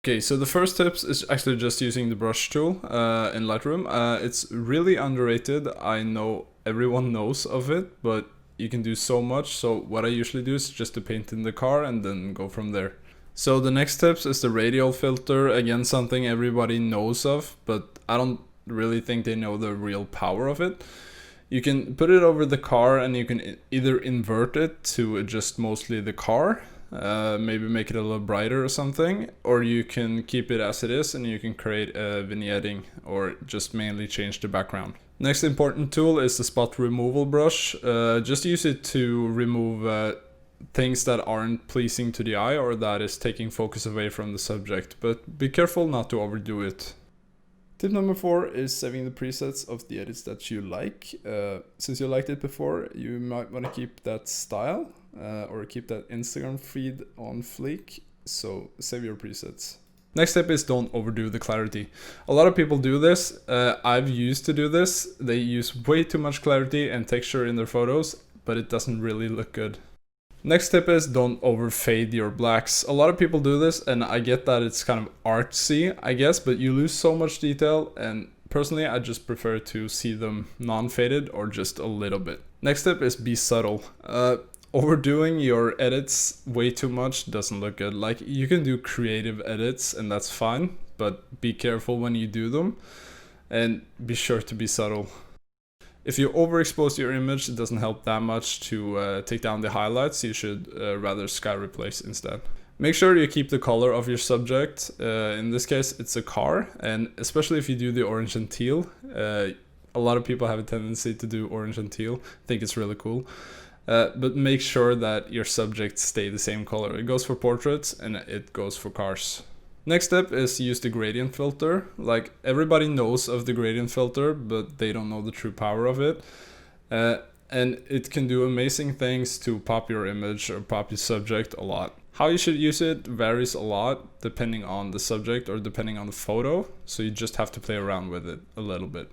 Okay, so the first tips is actually just using the brush tool in Lightroom. It's really underrated. I know everyone knows of it, but you can do so much. So what I usually do is just to paint in the car and then go from there. So the next tips is the radial filter. Again, something everybody knows of, but I don't really think they know the real power of it. You can put it over the car and you can either invert it to adjust mostly the car, maybe make it a little brighter or something, or you can keep it as it is and you can create a vignetting or just mainly change the background. Next important tool is the spot removal brush. Just use it to remove things that aren't pleasing to the eye or that is taking focus away from the subject, but be careful not to overdo it. Tip number 4 is saving the presets of the edits that you like. Since you liked it before, you might want to keep that style or keep that Instagram feed on fleek, so save your presets. Next tip is don't overdo the clarity. A lot of people do this. I've used to do this. They use way too much clarity and texture in their photos, but it doesn't really look good. Next tip is don't overfade your blacks. A lot of people do this and I get that it's kind of artsy, I guess, but you lose so much detail, and personally I just prefer to see them non-faded or just a little bit. Next tip is be subtle. Overdoing your edits way too much doesn't look good. Like, you can do creative edits and that's fine, but be careful when you do them and be sure to be subtle. If you overexpose your image, it doesn't help that much to take down the highlights. You should rather sky replace instead. Make sure you keep the color of your subject. In this case, it's a car, and especially if you do the orange and teal. A lot of people have a tendency to do orange and teal. I think it's really cool. But make sure that your subjects stay the same color. It goes for portraits and it goes for cars. Next step is use the gradient filter. Like, everybody knows of the gradient filter, but they don't know the true power of it. And it can do amazing things to pop your image or pop your subject a lot. How you should use it varies a lot depending on the subject or depending on the photo. So you just have to play around with it a little bit.